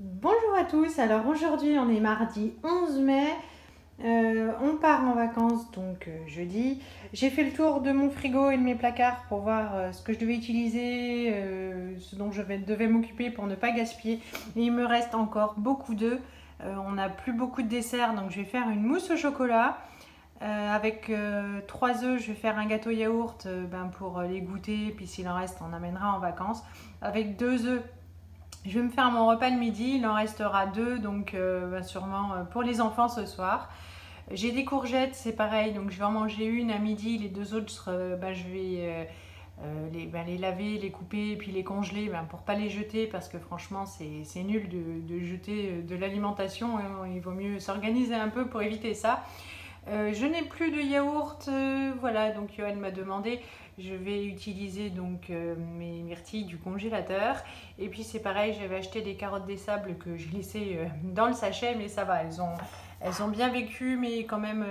Bonjour à tous, alors aujourd'hui on est mardi 11 mai, on part en vacances donc jeudi. J'ai fait le tour de mon frigo et de mes placards pour voir ce que je devais utiliser, ce dont devais m'occuper pour ne pas gaspiller. Et il me reste encore beaucoup d'œufs, on n'a plus beaucoup de desserts donc je vais faire une mousse au chocolat. Avec 3 œufs, je vais faire un gâteau yaourt pour les goûter, puis s'il en reste on amènera en vacances. Avec 2 œufs, je vais me faire mon repas le midi, il en restera 2, donc sûrement pour les enfants ce soir. J'ai des courgettes, c'est pareil, donc je vais en manger une à midi, les 2 autres, je vais les laver, les couper et puis les congeler pour pas les jeter parce que franchement c'est nul de jeter de l'alimentation, hein, il vaut mieux s'organiser un peu pour éviter ça. Je n'ai plus de yaourt, voilà, donc Johan m'a demandé, je vais utiliser donc mes myrtilles du congélateur. Et puis c'est pareil, j'avais acheté des carottes des sables que j'ai laissées dans le sachet, mais ça va, elles ont bien vécu, mais quand même,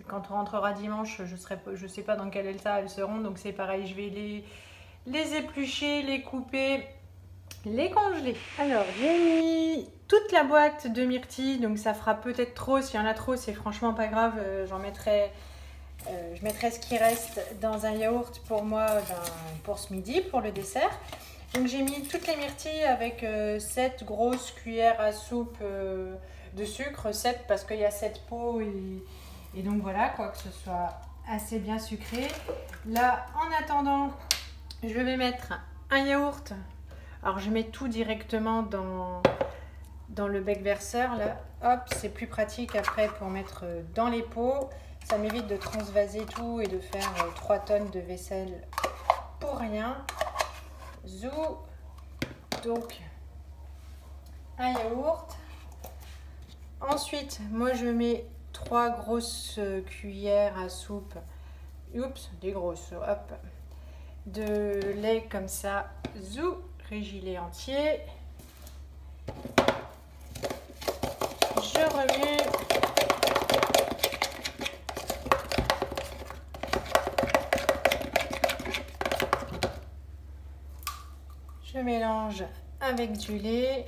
quand on rentrera dimanche, je sais pas dans quel état elles seront, donc c'est pareil, je vais les éplucher, les couper, les congeler. Alors j'ai mis toute la boîte de myrtilles, donc ça fera peut-être trop. S'il y en a trop, c'est franchement pas grave. Je mettrai ce qui reste dans un yaourt pour moi, pour ce midi, pour le dessert. Donc j'ai mis toutes les myrtilles avec 7 grosses cuillères à soupe de sucre. 7 parce qu'il y a 7 pots et donc voilà, quoi, que ce soit assez bien sucré. Là, en attendant, je vais mettre un yaourt. Alors je mets tout directement dans le bec verseur là. Hop, c'est plus pratique après pour mettre dans les pots. Ça m'évite de transvaser tout et de faire 3 tonnes de vaisselle pour rien. Zou. Donc un yaourt. Ensuite, moi je mets 3 grosses cuillères à soupe. Oups, des grosses. Hop. De lait comme ça. Zou. Gilet entier. Je remue. Je mélange avec du lait.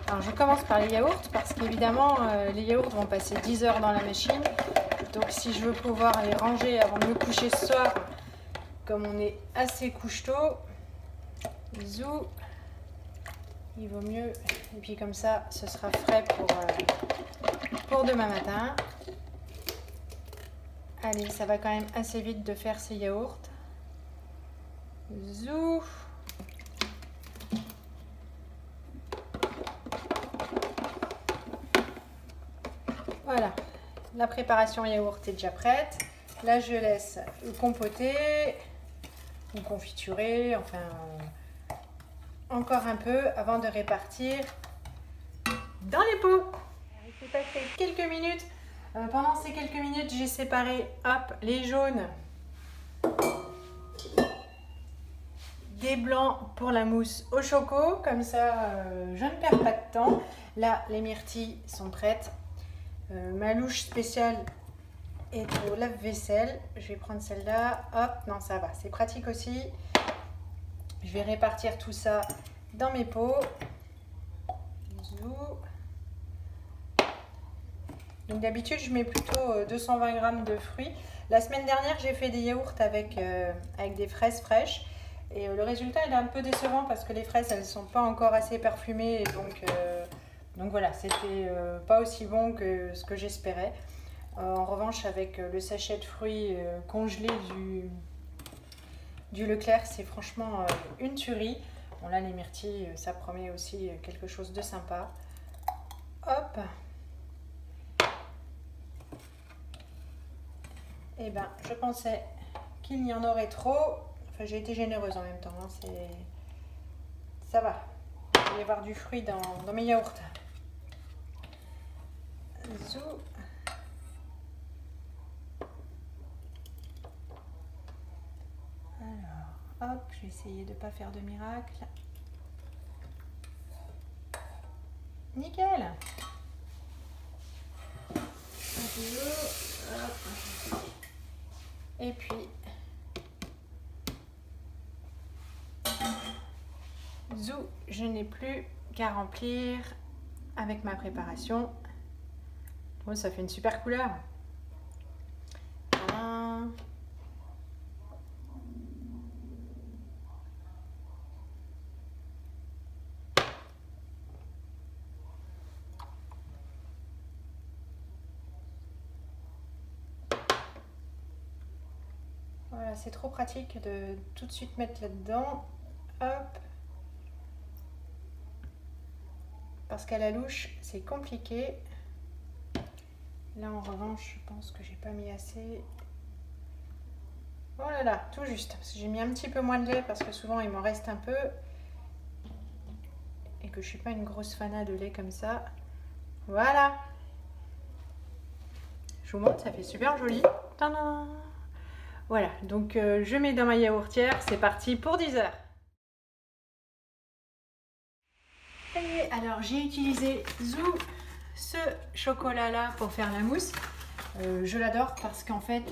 Alors je commence par les yaourts parce qu'évidemment les yaourts vont passer 10 heures dans la machine. Donc si je veux pouvoir les ranger avant de me coucher ce soir, comme on est assez couche-tôt, zou, il vaut mieux. Et puis comme ça, ce sera frais pour demain matin. Allez, ça va quand même assez vite de faire ces yaourts. Zou. Voilà, la préparation yaourt est déjà prête. Là, je laisse compoter ou confiturer, enfin encore un peu avant de répartir dans les pots. Il s'est passé quelques minutes. Pendant ces quelques minutes, j'ai séparé hop, les jaunes des blancs pour la mousse au choco. Comme ça, je ne perds pas de temps. Là, les myrtilles sont prêtes. Ma louche spéciale est au lave-vaisselle. Je vais prendre celle-là. Hop, non, ça va. C'est pratique aussi. Je vais répartir tout ça dans mes pots. Donc d'habitude, je mets plutôt 220 g de fruits. La semaine dernière, j'ai fait des yaourts avec des fraises fraîches. Et le résultat, il est un peu décevant parce que les fraises, elles ne sont pas encore assez parfumées. Et donc voilà, c'était pas aussi bon que ce que j'espérais. En revanche, avec le sachet de fruits congelés du Leclerc, c'est franchement une tuerie. Bon là, les myrtilles, ça promet aussi quelque chose de sympa. Hop. Et ben, je pensais qu'il y en aurait trop. Enfin, j'ai été généreuse en même temps. Hein. Ça va. Il va y avoir du fruit dans mes yaourts. Zou. Alors, hop, je vais essayer de ne pas faire de miracle. Nickel. Et puis, Zou, je n'ai plus qu'à remplir avec ma préparation. Bon, ça fait une super couleur. Voilà. Voilà, c'est trop pratique de tout de suite mettre là-dedans. Hop. Parce qu'à la louche, c'est compliqué. Là, en revanche, je pense que j'ai pas mis assez. Oh là là, tout juste. J'ai mis un petit peu moins de lait parce que souvent, il m'en reste un peu. Et que je suis pas une grosse fanat de lait comme ça. Voilà. Je vous montre, ça fait super joli. Tadam! Voilà, donc je mets dans ma yaourtière. C'est parti pour 10 heures. Et alors, j'ai utilisé Zou, ce chocolat-là, pour faire la mousse. Je l'adore parce qu'en fait,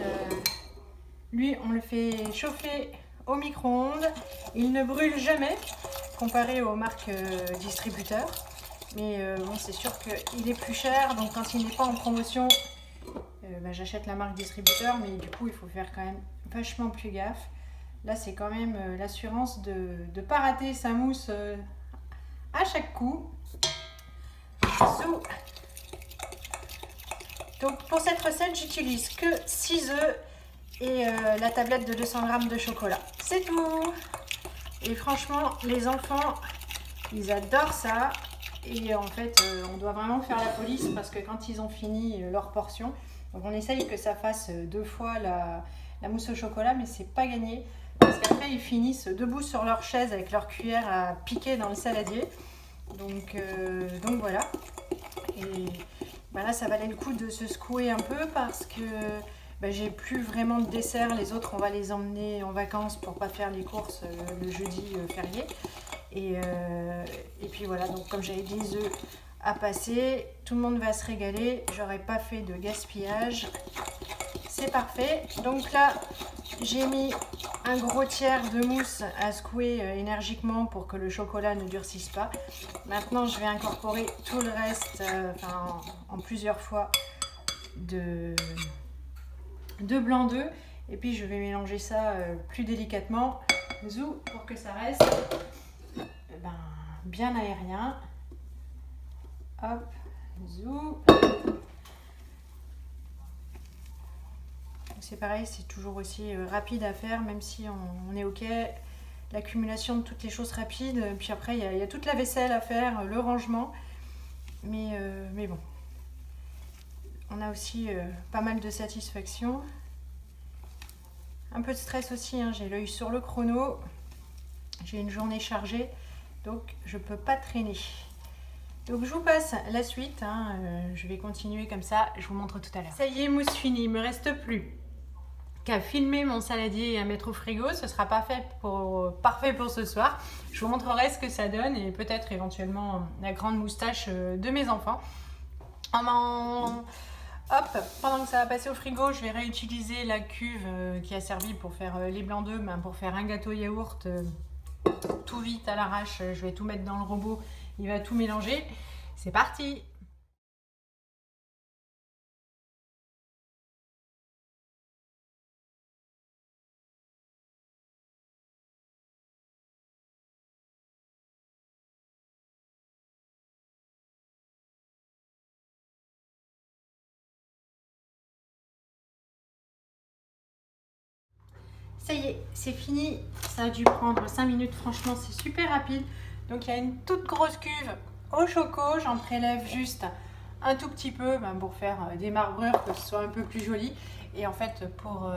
lui, on le fait chauffer au micro-ondes. Il ne brûle jamais, comparé aux marques distributeurs. Mais bon, c'est sûr qu'il est plus cher, donc quand il n'est pas en promotion, j'achète la marque distributeur, mais du coup, il faut faire quand même vachement plus gaffe. Là, c'est quand même l'assurance de ne pas rater sa mousse à chaque coup. Donc, pour cette recette, j'utilise que 6 œufs et la tablette de 200 g de chocolat. C'est tout. Et franchement, les enfants, ils adorent ça. Et en fait, on doit vraiment faire la police parce que quand ils ont fini leur portion, donc on essaye que ça fasse 2 fois la mousse au chocolat, mais c'est pas gagné. Parce qu'après, ils finissent debout sur leur chaise avec leur cuillère à piquer dans le saladier. Donc voilà. Et là, ça valait le coup de se secouer un peu parce que j'ai plus vraiment de dessert. Les autres, on va les emmener en vacances pour pas faire les courses le jeudi férié. Et puis voilà, donc comme j'avais des œufs à passer, tout le monde va se régaler. J'aurais pas fait de gaspillage. C'est parfait. Donc là, j'ai mis un gros tiers de mousse à secouer énergiquement pour que le chocolat ne durcisse pas. Maintenant, je vais incorporer tout le reste en plusieurs fois de blanc d'œuf. Et puis, je vais mélanger ça plus délicatement, Zou, pour que ça reste bien aérien. Hop, Zou. C'est pareil, c'est toujours aussi rapide à faire, même si on est ok. L'accumulation de toutes les choses rapides, puis après il y a toute la vaisselle à faire, le rangement. Mais bon, on a aussi pas mal de satisfaction. Un peu de stress aussi, hein. J'ai l'œil sur le chrono. J'ai une journée chargée, donc je peux pas traîner. Donc je vous passe la suite, hein. Je vais continuer comme ça, je vous montre tout à l'heure. Ça y est, mousse finie, il me reste plus qu'à filmer mon saladier et à mettre au frigo. Ce sera parfait pour ce soir. Je vous montrerai ce que ça donne et peut-être éventuellement la grande moustache de mes enfants. Hop, pendant que ça va passer au frigo, je vais réutiliser la cuve qui a servi pour faire les blancs d'œufs, pour faire un gâteau yaourt tout vite à l'arrache. Je vais tout mettre dans le robot, il va tout mélanger. C'est parti! Ça y est, c'est fini. Ça a dû prendre 5 minutes. Franchement, c'est super rapide. Donc, il y a une toute grosse cuve au choco. J'en prélève juste un tout petit peu pour faire des marbrures, que ce soit un peu plus joli. Et en fait, pour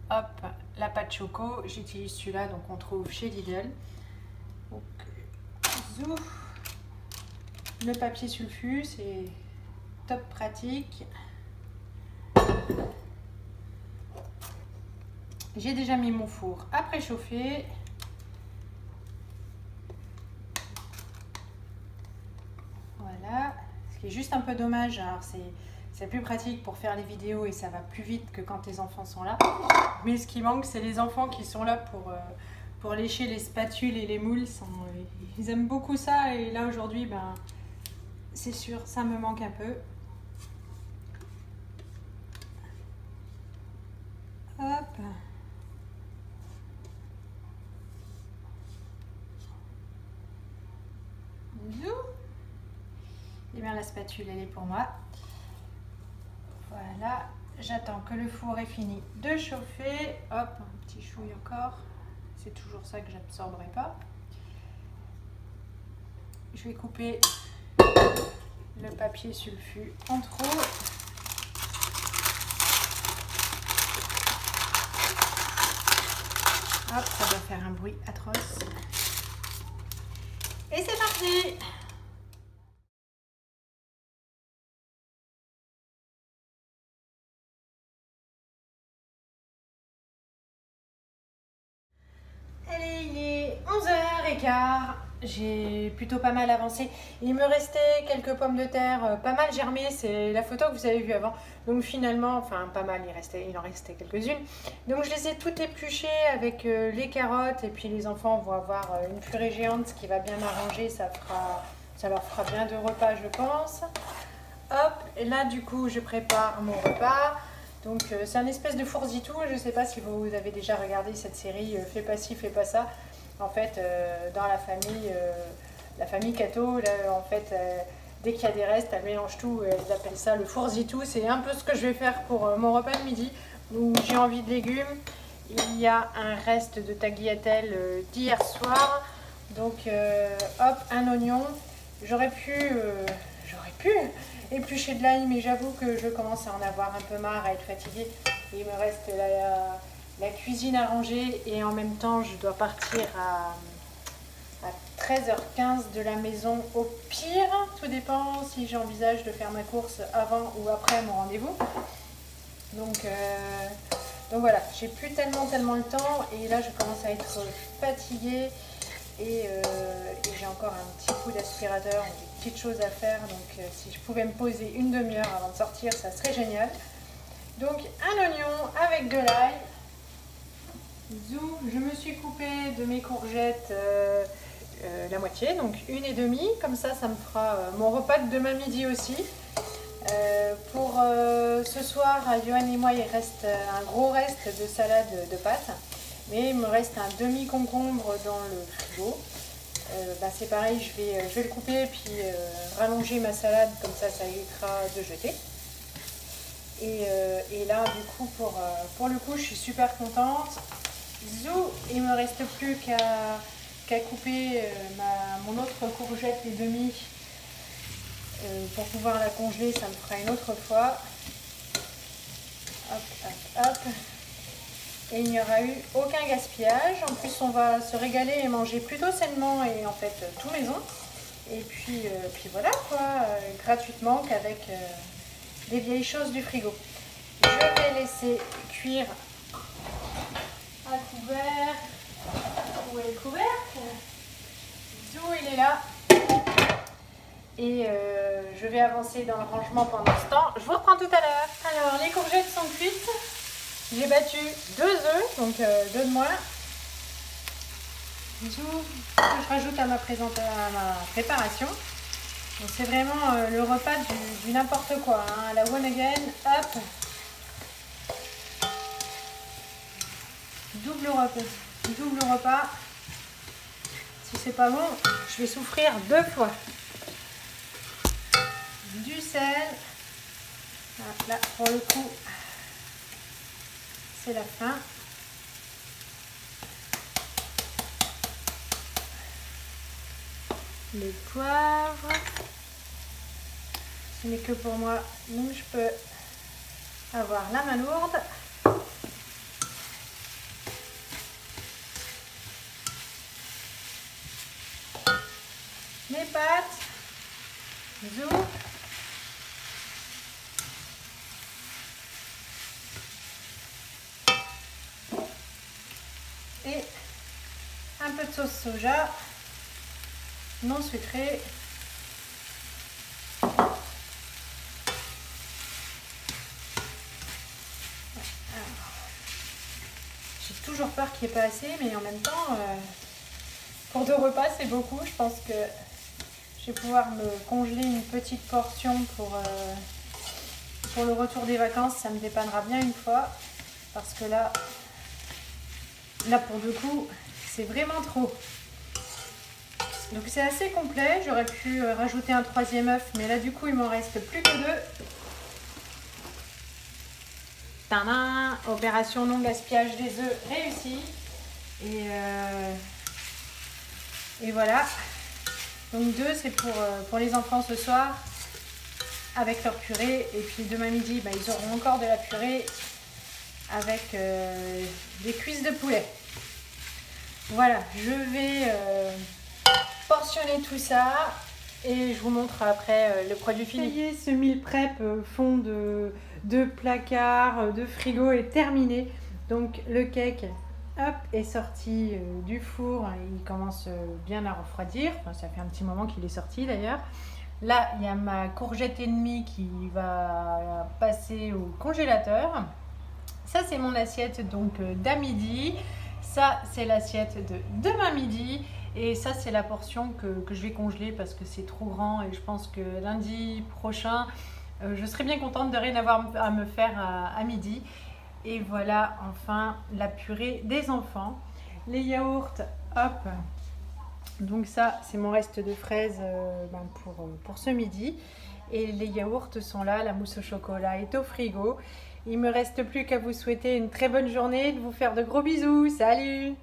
la pâte choco, j'utilise celui-là. Donc, on trouve chez Lidl. Donc, zou. Le papier sulfu, c'est top pratique. J'ai déjà mis mon four à préchauffer. Voilà. Ce qui est juste un peu dommage, alors c'est plus pratique pour faire les vidéos et ça va plus vite que quand tes enfants sont là. Mais ce qui manque, c'est les enfants qui sont là pour pour lécher les spatules et les moules. Ils aiment beaucoup ça et là aujourd'hui, ben, c'est sûr, ça me manque un peu. Hop. Et bien la spatule elle est pour moi. Voilà, j'attends que le four ait fini de chauffer. Hop, un petit chouille encore. C'est toujours ça que j'absorberai pas. Je vais couper le papier sulfu en trop. Hop, ça doit faire un bruit atroce. Et c'est parti! Allez, il est 11h15. J'ai plutôt pas mal avancé. Il me restait quelques pommes de terre pas mal germées. C'est la photo que vous avez vue avant. Donc finalement, enfin pas mal, il en restait quelques-unes. Donc je les ai toutes épluchées avec les carottes. Et puis les enfants vont avoir une purée géante, ce qui va bien m'arranger. Ça leur fera bien de repas, je pense. Hop, et là du coup, je prépare mon repas. Donc c'est un espèce de fourzitou, je ne sais pas si vous avez déjà regardé cette série Fais pas ci, fais pas ça. En fait, dans la famille Cato, en fait, dès qu'il y a des restes, elle mélange tout, elle appelle ça le fourzitou. C'est un peu ce que je vais faire pour mon repas de midi, où j'ai envie de légumes. Il y a un reste de tagliatelle d'hier soir. Donc hop, un oignon. J'aurais pu éplucher de l'ail, mais j'avoue que je commence à en avoir un peu marre, à être fatiguée. Et il me reste la cuisine à ranger et en même temps je dois partir à 13h15 de la maison au pire. Tout dépend si j'envisage de faire ma course avant ou après mon rendez-vous. Donc voilà, j'ai plus tellement le temps et là je commence à être fatiguée. Et j'ai encore un petit coup d'aspirateur, des petites choses à faire. Donc si je pouvais me poser une demi-heure avant de sortir, ça serait génial. Donc un oignon avec de l'ail. Je me suis coupée de mes courgettes la moitié, donc une et demie. Comme ça me fera mon repas de demain midi aussi. Pour ce soir, à Johan et moi, il reste un gros reste de salade de pâtes. Mais il me reste un demi-concombre dans le frigo. C'est pareil, je vais le couper et puis rallonger ma salade, comme ça évitera de jeter. Et là, du coup, pour le coup, je suis super contente. Il me reste plus qu'à couper mon autre courgette, les demi, pour pouvoir la congeler, ça me fera une autre fois. Hop, hop, hop. Et il n'y aura eu aucun gaspillage. En plus, on va se régaler et manger plutôt sainement et en fait tout maison. Et puis voilà quoi, gratuitement qu'avec des vieilles choses du frigo. Je vais laisser cuire à couvert. Où est le couvercle? Il est là. Et je vais avancer dans le rangement pendant ce temps. Je vous reprends tout à l'heure. Alors, les courgettes sont cuites. J'ai battu 2 œufs, donc 2 de moins. Que je rajoute à ma préparation. C'est vraiment le repas du n'importe quoi, hein. La one again, hop. Double repas. Si c'est pas bon, je vais souffrir 2 fois. Du sel. Là, pour le coup, c'est la fin. Le poivre. Ce n'est que pour moi, donc je peux avoir la main lourde. Mes pâtes. Zou. Et un peu de sauce soja non sucrée. J'ai toujours peur qu'il n'y ait pas assez, mais en même temps, pour 2 repas, c'est beaucoup. Je pense que je vais pouvoir me congeler une petite portion pour le retour des vacances. Ça me dépannera bien une fois, parce que là pour le coup, c'est vraiment trop. Donc c'est assez complet. J'aurais pu rajouter un 3e œuf, mais là du coup, il m'en reste plus que 2. Tadam! Opération non gaspillage des œufs réussie. Et voilà. Donc 2, c'est pour les enfants ce soir avec leur purée. Et puis demain midi, ils auront encore de la purée avec des cuisses de poulet. Voilà, je vais portionner tout ça et je vous montre après le produit fini. Ça y est, ce meal prep fond de placard, de frigo est terminé. Donc le cake, hop, est sorti du four. Il commence bien à refroidir. Enfin, ça fait un petit moment qu'il est sorti d'ailleurs. Là, il y a ma courgette et demie qui va passer au congélateur. Ça, c'est mon assiette donc d'à midi. Ça, c'est l'assiette de demain midi. Et ça, c'est la portion que je vais congeler parce que c'est trop grand. Et je pense que lundi prochain, je serai bien contente de rien avoir à me faire à midi. Et voilà, enfin, la purée des enfants. Les yaourts, hop. Donc ça, c'est mon reste de fraises pour ce midi. Et les yaourts sont là, la mousse au chocolat est au frigo. Il ne me reste plus qu'à vous souhaiter une très bonne journée, de vous faire de gros bisous. Salut!